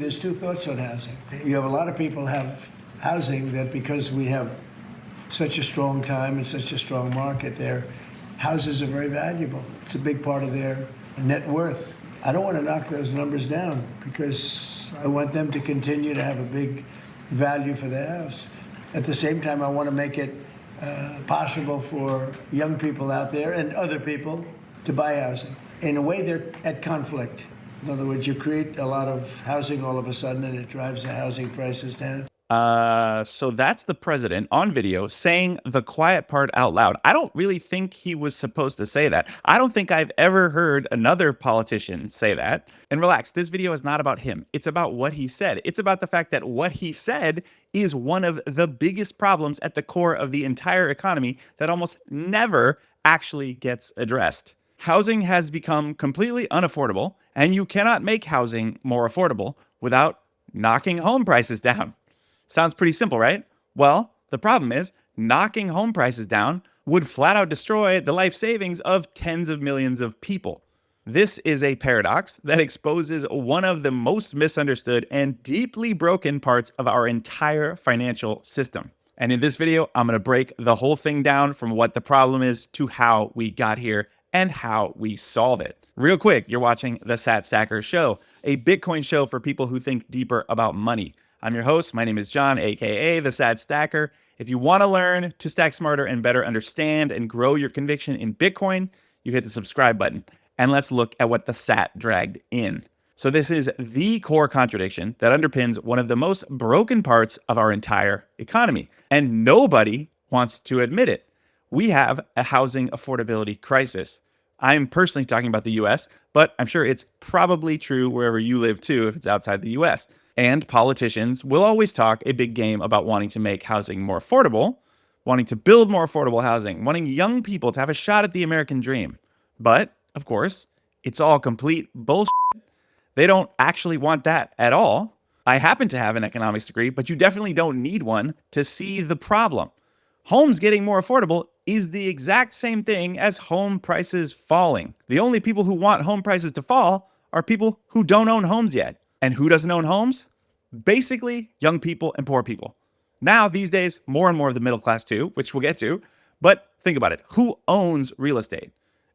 There's two thoughts on housing. You have a lot of people have housing that because we have such a strong time and such a strong market, their houses are very valuable. It's a big part of their net worth. I don't want to knock those numbers down because I want them to continue to have a big value for their house. At the same time, I want to make it possible for young people out there and other people to buy housing. In a way, they're at conflict. In other words, you create a lot of housing all of a sudden and it drives the housing prices down. So that's the president on video saying the quiet part out loud. I don't really think he was supposed to say that. I don't think I've ever heard another politician say that. And relax, this video is not about him. It's about what he said. It's about the fact that what he said is one of the biggest problems at the core of the entire economy that almost never actually gets addressed. Housing has become completely unaffordable, and you cannot make housing more affordable without knocking home prices down. Sounds pretty simple, right? Well, the problem is knocking home prices down would flat out destroy the life savings of tens of millions of people. This is a paradox that exposes one of the most misunderstood and deeply broken parts of our entire financial system. And in this video, I'm going to break the whole thing down from what the problem is to how we got here and how we solve it. Real quick, you're watching The Sat Stacker Show, a Bitcoin show for people who think deeper about money. I'm your host. My name is John, aka The Sat Stacker. If you want to learn to stack smarter and better understand and grow your conviction in Bitcoin, you hit the subscribe button. And let's look at what the Sat dragged in. So this is the core contradiction that underpins one of the most broken parts of our entire economy. And nobody wants to admit it. We have a housing affordability crisis. I'm personally talking about the US, but I'm sure it's probably true wherever you live too if it's outside the US. And politicians will always talk a big game about wanting to make housing more affordable, wanting to build more affordable housing, wanting young people to have a shot at the American dream. But, of course, it's all complete bullshit. They don't actually want that at all. I happen to have an economics degree, but you definitely don't need one to see the problem. Homes getting more affordable is the exact same thing as home prices falling. The only people who want home prices to fall are people who don't own homes yet. And who doesn't own homes? Basically, young people and poor people. Now, these days, more and more of the middle class too, which we'll get to. But think about it. Who owns real estate?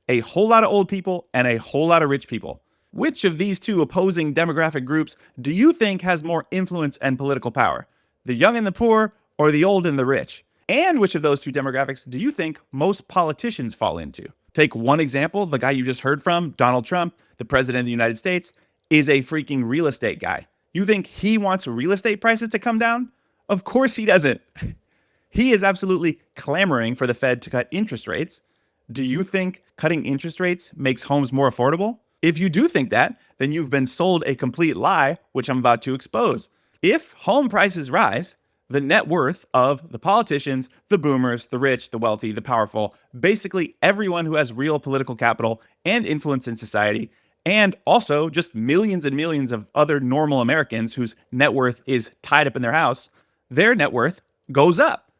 A whole lot of old people and a whole lot of rich people. Which of these two opposing demographic groups do you think has more influence and political power? The young and the poor or the old and the rich? And which of those two demographics do you think most politicians fall into? Take one example, the guy you just heard from, Donald Trump, the president of the United States, is a freaking real estate guy. You think he wants real estate prices to come down? Of course he doesn't. He is absolutely clamoring for the Fed to cut interest rates. Do you think cutting interest rates makes homes more affordable? If you do think that, then you've been sold a complete lie, which I'm about to expose. If home prices rise, the net worth of the politicians, the boomers, the rich, the wealthy, the powerful, basically everyone who has real political capital and influence in society, and also just millions and millions of other normal Americans whose net worth is tied up in their house, their net worth goes up.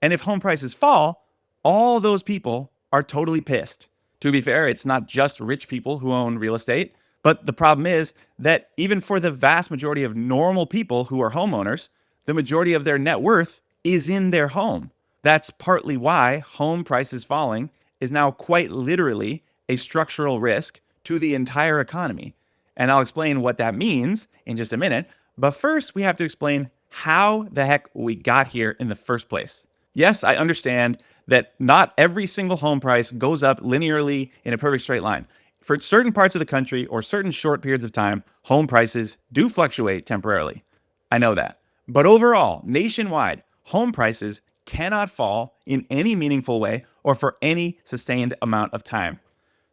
And if home prices fall, all those people are totally pissed. To be fair, it's not just rich people who own real estate, but the problem is that even for the vast majority of normal people who are homeowners, the majority of their net worth is in their home. That's partly why home prices falling is now quite literally a structural risk to the entire economy. And I'll explain what that means in just a minute. But first, we have to explain how the heck we got here in the first place. Yes, I understand that not every single home price goes up linearly in a perfect straight line. For certain parts of the country or certain short periods of time, home prices do fluctuate temporarily. I know that. But overall, nationwide, home prices cannot fall in any meaningful way or for any sustained amount of time.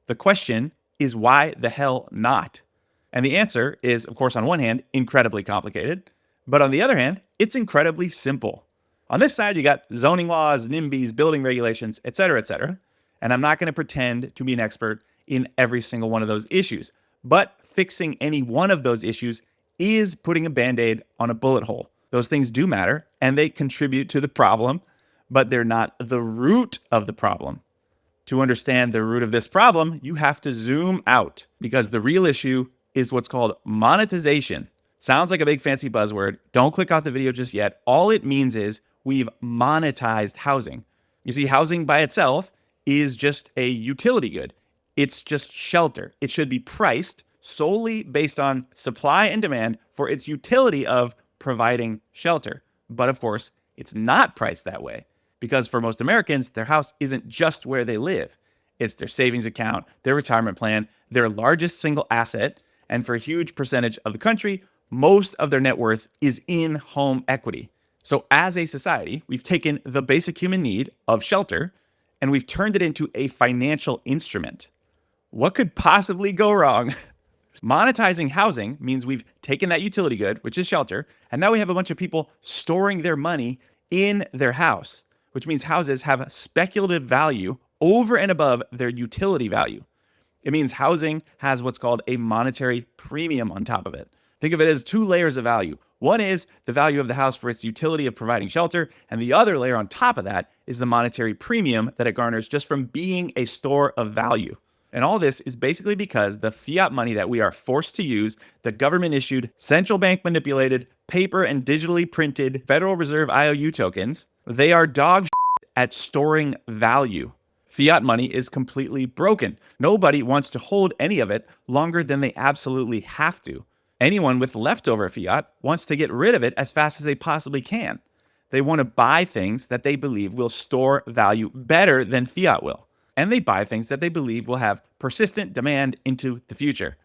The question is why the hell not? And the answer is, of course, on one hand, incredibly complicated, but on the other hand, it's incredibly simple. On this side, you got zoning laws, NIMBYs, building regulations, et cetera, and I'm not going to pretend to be an expert in every single one of those issues, but fixing any one of those issues is putting a Band-Aid on a bullet hole. Those things do matter, and they contribute to the problem, but they're not the root of the problem. To understand the root of this problem, you have to zoom out, because the real issue is what's called monetization. Sounds like a big fancy buzzword. Don't click off the video just yet. All it means is we've monetized housing. You see, housing by itself is just a utility good. It's just shelter. It should be priced solely based on supply and demand for its utility of providing shelter. But of course, it's not priced that way because for most Americans, their house isn't just where they live. It's their savings account, their retirement plan, their largest single asset. And for a huge percentage of the country, most of their net worth is in home equity. So as a society, we've taken the basic human need of shelter and we've turned it into a financial instrument. What could possibly go wrong? Monetizing housing means we've taken that utility good, which is shelter, and now we have a bunch of people storing their money in their house, which means houses have speculative value over and above their utility value. It means housing has what's called a monetary premium on top of it. Think of it as two layers of value. One is the value of the house for its utility of providing shelter, and the other layer on top of that is the monetary premium that it garners just from being a store of value. And all this is basically because the fiat money that we are forced to use, the government issued, central bank manipulated, paper and digitally printed Federal Reserve IOU tokens, they are dog shit at storing value. Fiat money is completely broken. Nobody wants to hold any of it longer than they absolutely have to. Anyone with leftover fiat wants to get rid of it as fast as they possibly can. They want to buy things that they believe will store value better than fiat will. And they buy things that they believe will have persistent demand into the future.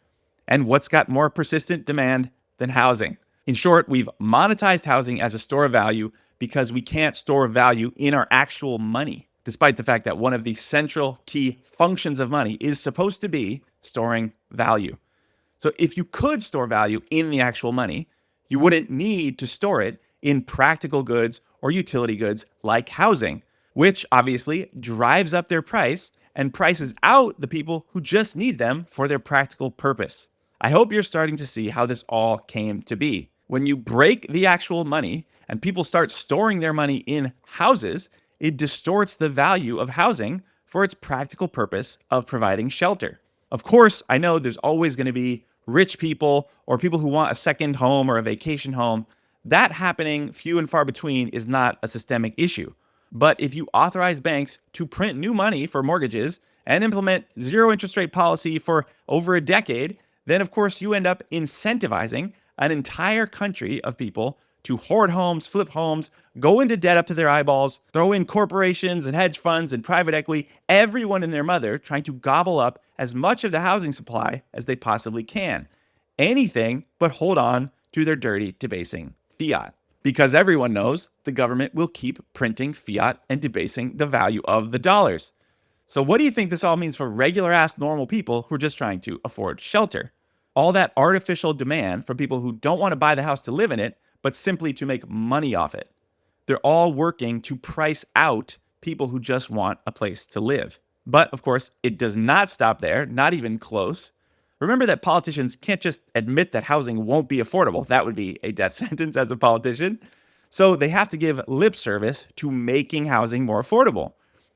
And what's got more persistent demand than housing? In short, we've monetized housing as a store of value because we can't store value in our actual money, despite the fact that one of the central key functions of money is supposed to be storing value. So if you could store value in the actual money, you wouldn't need to store it in practical goods or utility goods like housing, which obviously drives up their price and prices out the people who just need them for their practical purpose. I hope you're starting to see how this all came to be. When you break the actual money and people start storing their money in houses, it distorts the value of housing for its practical purpose of providing shelter. Of course, I know there's always going to be rich people or people who want a second home or a vacation home. That happening few and far between is not a systemic issue. But if you authorize banks to print new money for mortgages and implement zero interest rate policy for over a decade, then of course you end up incentivizing an entire country of people to hoard homes, flip homes, go into debt up to their eyeballs, throw in corporations and hedge funds and private equity, everyone and their mother trying to gobble up as much of the housing supply as they possibly can. Anything but hold on to their dirty, debasing fiat. Because everyone knows the government will keep printing fiat and debasing the value of the dollars. So what do you think this all means for regular ass normal people who are just trying to afford shelter? All that artificial demand from people who don't want to buy the house to live in it, but simply to make money off it. They're all working to price out people who just want a place to live. But of course, it does not stop there, not even close. Remember that politicians can't just admit that housing won't be affordable. That would be a death sentence as a politician. So they have to give lip service to making housing more affordable.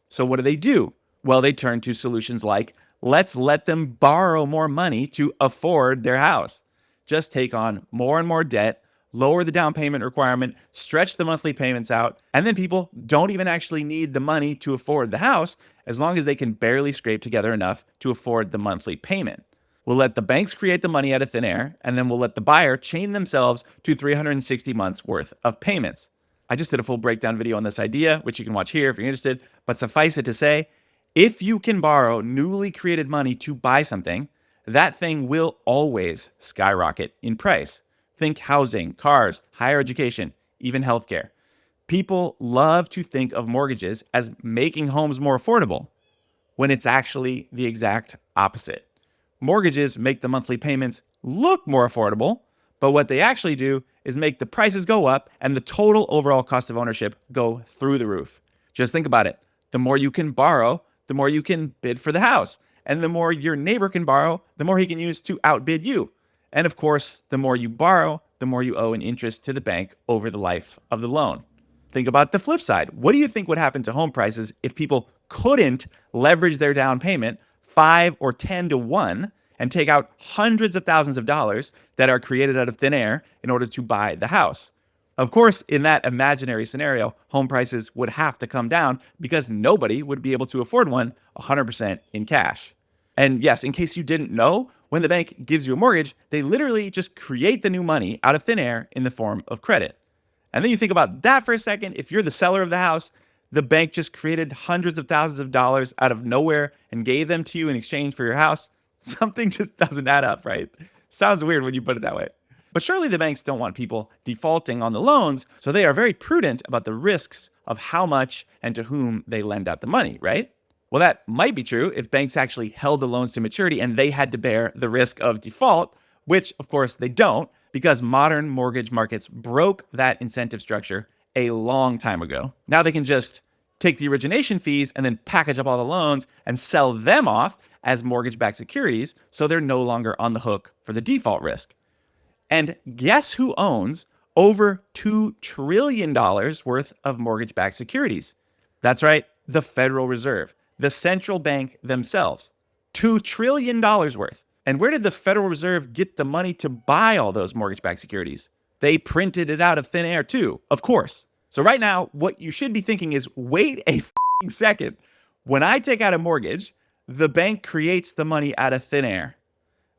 So what do? Well, they turn to solutions like, let's let them borrow more money to afford their house. Just take on more and more debt, lower the down payment requirement, stretch the monthly payments out, and then people don't even actually need the money to afford the house as long as they can barely scrape together enough to afford the monthly payment. We'll let the banks create the money out of thin air, and then we'll let the buyer chain themselves to 360 months worth of payments. I just did a full breakdown video on this idea, which you can watch here if you're interested, but suffice it to say, if you can borrow newly created money to buy something, that thing will always skyrocket in price. Think housing, cars, higher education, even healthcare. People love to think of mortgages as making homes more affordable when it's actually the exact opposite. Mortgages make the monthly payments look more affordable, but what they actually do is make the prices go up and the total overall cost of ownership go through the roof. Just think about it. The more you can borrow, the more you can bid for the house. And the more your neighbor can borrow, the more he can use to outbid you. And of course, the more you borrow, the more you owe in interest to the bank over the life of the loan. Think about the flip side. What do you think would happen to home prices if people couldn't leverage their down payment 5 or 10 to 1 and take out hundreds of thousands of dollars that are created out of thin air in order to buy the house. Of course, in that imaginary scenario, home prices would have to come down because nobody would be able to afford one 100% in cash. And yes, in case you didn't know, when the bank gives you a mortgage, they literally just create the new money out of thin air in the form of credit. And then you think about that for a second. If you're the seller of the house, the bank just created hundreds of thousands of dollars out of nowhere and gave them to you in exchange for your house. Something just doesn't add up, right? Sounds weird when you put it that way. But surely the banks don't want people defaulting on the loans, so they are very prudent about the risks of how much and to whom they lend out the money, right? Well, that might be true if banks actually held the loans to maturity and they had to bear the risk of default, which of course they don't, because modern mortgage markets broke that incentive structure a long time ago. Now they can just take the origination fees and then package up all the loans and sell them off as mortgage-backed securities, so they're no longer on the hook for the default risk. And guess who owns over $2 trillion worth of mortgage-backed securities? That's right, the Federal Reserve, the central bank themselves. $2 trillion worth. And where did the Federal Reserve get the money to buy all those mortgage-backed securities? They printed it out of thin air too, of course. So right now, what you should be thinking is, wait a second. When I take out a mortgage, the bank creates the money out of thin air.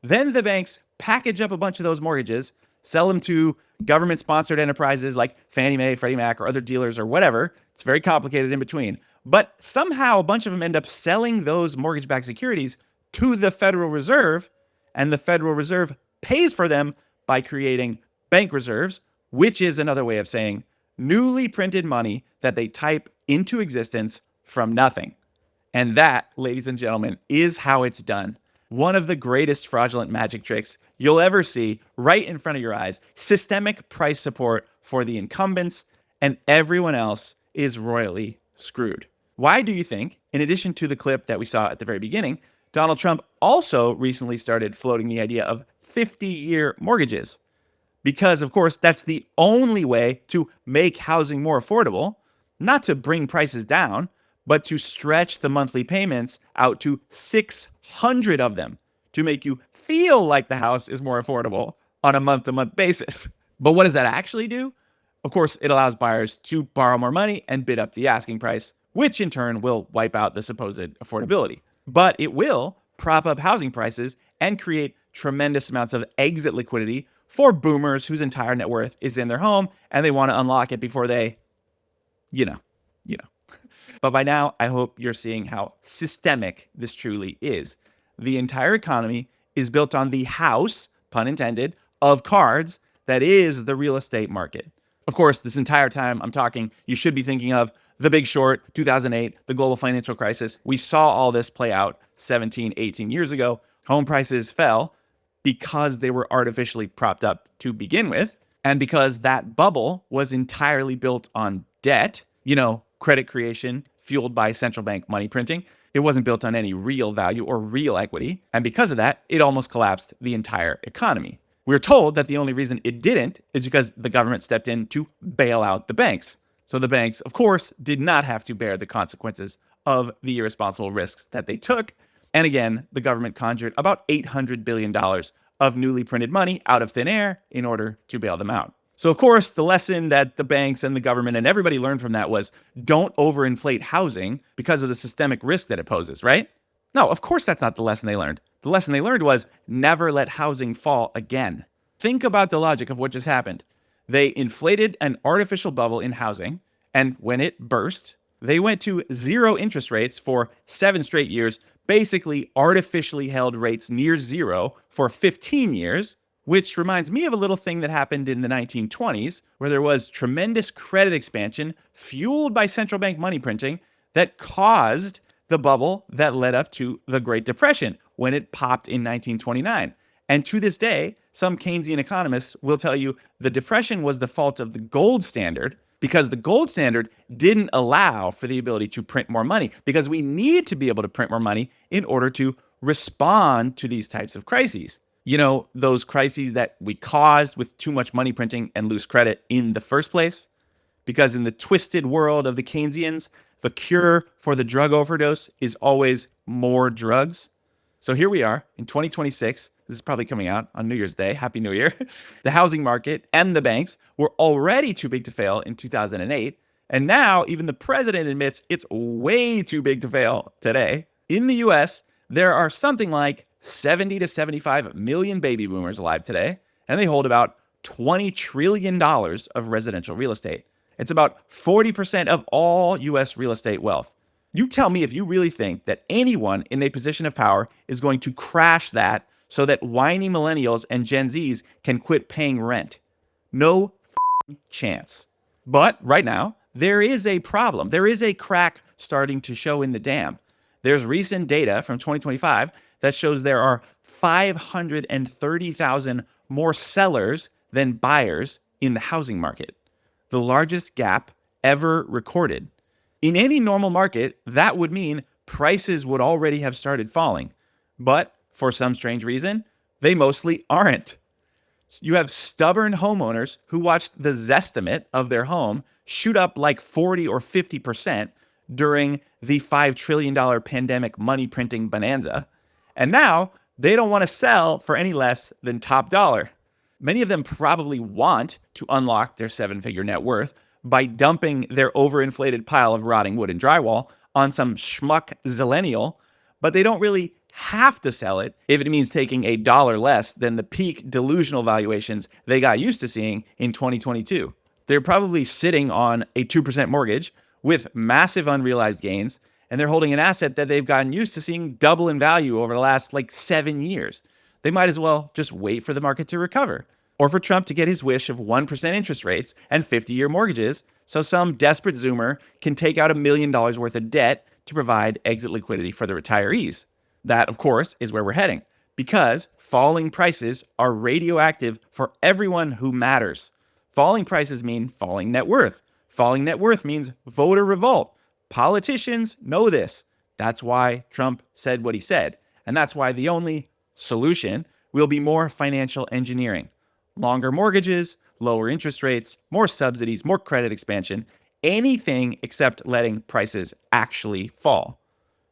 Then the banks package up a bunch of those mortgages, sell them to government-sponsored enterprises like Fannie Mae, Freddie Mac, or other dealers or whatever. It's very complicated in between. But somehow a bunch of them end up selling those mortgage-backed securities to the Federal Reserve, and the Federal Reserve pays for them by creating bank reserves, which is another way of saying newly printed money that they type into existence from nothing. And that, ladies and gentlemen, is how it's done. One of the greatest fraudulent magic tricks you'll ever see right in front of your eyes. Systemic price support for the incumbents, and everyone else is royally screwed. Why do you think, in addition to the clip that we saw at the very beginning, Donald Trump also recently started floating the idea of 50-year mortgages? Because, of course, that's the only way to make housing more affordable, not to bring prices down, but to stretch the monthly payments out to 600 of them to make you feel like the house is more affordable on a month-to-month basis. But what does that actually do? Of course, it allows buyers to borrow more money and bid up the asking price, which in turn will wipe out the supposed affordability. But it will prop up housing prices and create tremendous amounts of exit liquidity for boomers whose entire net worth is in their home and they want to unlock it before they, you know. But by now, I hope you're seeing how systemic this truly is. The entire economy is built on the house, pun intended, of cards that is the real estate market. Of course, this entire time I'm talking, you should be thinking of The Big Short, 2008, the global financial crisis. We saw all this play out 17, 18 years ago. Home prices fell because they were artificially propped up to begin with, and because that bubble was entirely built on debt, credit creation fueled by central bank money printing. It wasn't built on any real value or real equity. And because of that, it almost collapsed the entire economy. We're told that the only reason it didn't is because the government stepped in to bail out the banks. So the banks, of course, did not have to bear the consequences of the irresponsible risks that they took. And again, the government conjured about $800 billion of newly printed money out of thin air in order to bail them out. So, of course, the lesson that the banks and the government and everybody learned from that was don't overinflate housing because of the systemic risk that it poses, right? No, of course, that's not the lesson they learned. The lesson they learned was never let housing fall again. Think about the logic of what just happened. They inflated an artificial bubble in housing, and when it burst, they went to zero interest rates for 7 straight years, basically artificially held rates near zero for 15 years, which reminds me of a little thing that happened in the 1920s, where there was tremendous credit expansion fueled by central bank money printing that caused the bubble that led up to the Great Depression when it popped in 1929. And to this day, some Keynesian economists will tell you the Depression was the fault of the gold standard because the gold standard didn't allow for the ability to print more money, because we need to be able to print more money in order to respond to these types of crises. Those crises that we caused with too much money printing and loose credit in the first place. Because in the twisted world of the Keynesians, the cure for the drug overdose is always more drugs. So here we are in 2026. This is probably coming out on New Year's Day. Happy New Year. The housing market and the banks were already too big to fail in 2008. And now even the president admits it's way too big to fail today. In the US, there are something like 70 to 75 million baby boomers alive today, and they hold about $20 trillion of residential real estate. It's about 40% of all US real estate wealth. You tell me if you really think that anyone in a position of power is going to crash that so that whiny millennials and Gen Zs can quit paying rent. No chance. But right now, there is a problem. There is a crack starting to show in the dam. There's recent data from 2025 that shows there are 530,000 more sellers than buyers in the housing market, the largest gap ever recorded. In any normal market, that would mean prices would already have started falling. But for some strange reason, they mostly aren't. You have stubborn homeowners who watched the Zestimate of their home shoot up like 40 or 50% during the $5 trillion pandemic money printing bonanza. And now they don't want to sell for any less than top dollar. Many of them probably want to unlock their 7-figure net worth by dumping their overinflated pile of rotting wood and drywall on some schmuck zillennial, but they don't really have to sell it if it means taking a dollar less than the peak delusional valuations they got used to seeing in 2022. They're probably sitting on a 2% mortgage with massive unrealized gains, and they're holding an asset that they've gotten used to seeing double in value over the last 7 years. They might as well just wait for the market to recover, or for Trump to get his wish of 1% interest rates and 50-year mortgages so some desperate Zoomer can take out $1 million worth of debt to provide exit liquidity for the retirees. That, of course, is where we're heading, because falling prices are radioactive for everyone who matters. Falling prices mean falling net worth. Falling net worth means voter revolt. Politicians know this. That's why Trump said what he said. And that's why the only solution will be more financial engineering. Longer mortgages, lower interest rates, more subsidies, more credit expansion, anything except letting prices actually fall.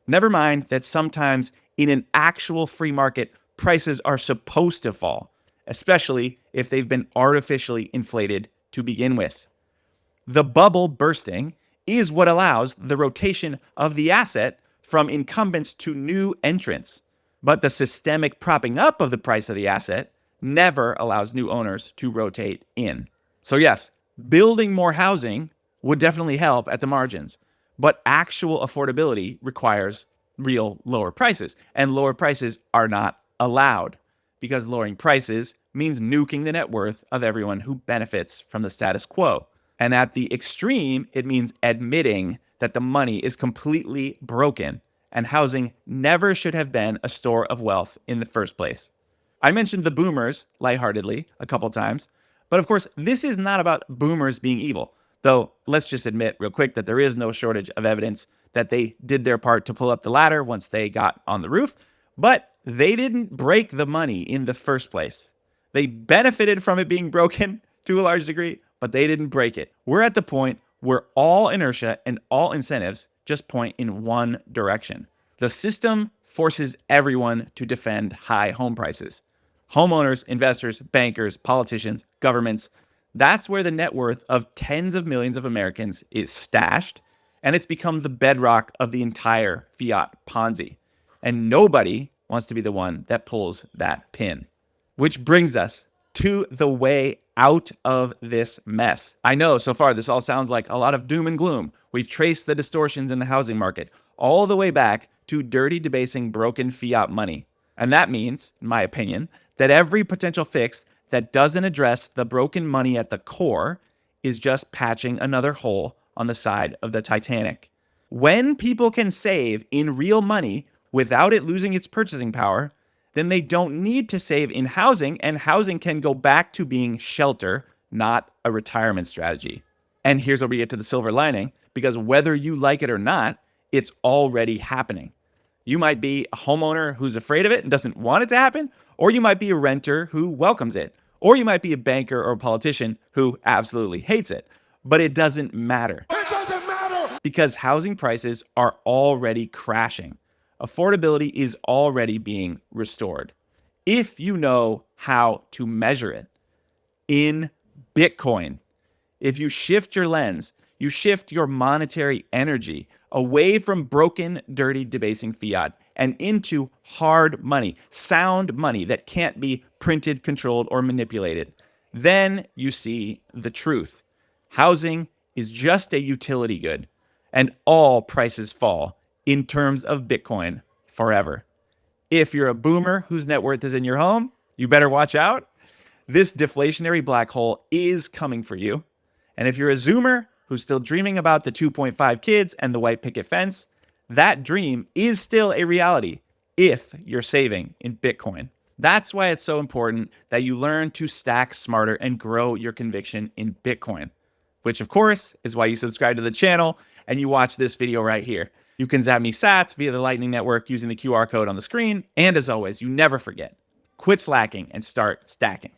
Never mind that sometimes in an actual free market, prices are supposed to fall, especially if they've been artificially inflated to begin with. The bubble bursting is what allows the rotation of the asset from incumbents to new entrants. But the systemic propping up of the price of the asset never allows new owners to rotate in. So yes, building more housing would definitely help at the margins, but actual affordability requires real lower prices, and lower prices are not allowed because lowering prices means nuking the net worth of everyone who benefits from the status quo. And at the extreme, it means admitting that the money is completely broken and housing never should have been a store of wealth in the first place. I mentioned the boomers lightheartedly a couple times, but of course, this is not about boomers being evil. Though, let's just admit real quick that there is no shortage of evidence that they did their part to pull up the ladder once they got on the roof, but they didn't break the money in the first place. They benefited from it being broken to a large degree, but they didn't break it. We're at the point where all inertia and all incentives just point in one direction. The system forces everyone to defend high home prices. Homeowners, investors, bankers, politicians, governments. That's where the net worth of tens of millions of Americans is stashed, and it's become the bedrock of the entire fiat Ponzi. And nobody wants to be the one that pulls that pin. Which brings us to the way out of this mess. I know so far this all sounds like a lot of doom and gloom. We've traced the distortions in the housing market all the way back to dirty, debasing, broken fiat money. And that means, in my opinion, that every potential fix that doesn't address the broken money at the core is just patching another hole on the side of the Titanic. When people can save in real money without it losing its purchasing power, then they don't need to save in housing, and housing can go back to being shelter, not a retirement strategy. And here's where we get to the silver lining, because whether you like it or not, it's already happening. You might be a homeowner who's afraid of it and doesn't want it to happen, or you might be a renter who welcomes it, or you might be a banker or a politician who absolutely hates it. But it doesn't matter. It doesn't matter! Because housing prices are already crashing. affordability is already being restored if you know how to measure it in Bitcoin. If you shift your lens, you shift your monetary energy away from broken, dirty, debasing fiat and into hard money, sound money that can't be printed, controlled, or manipulated. Then you see the truth. Housing is just a utility good, and all prices fall in terms of Bitcoin forever. If you're a boomer whose net worth is in your home, you better watch out. This deflationary black hole is coming for you. And if you're a Zoomer who's still dreaming about the 2.5 kids and the white picket fence, that dream is still a reality if you're saving in Bitcoin. That's why it's so important that you learn to stack smarter and grow your conviction in Bitcoin, which of course is why you subscribe to the channel and you watch this video right here. You can zap me sats via the Lightning Network using the QR code on the screen. And as always, you never forget, quit slacking and start stacking.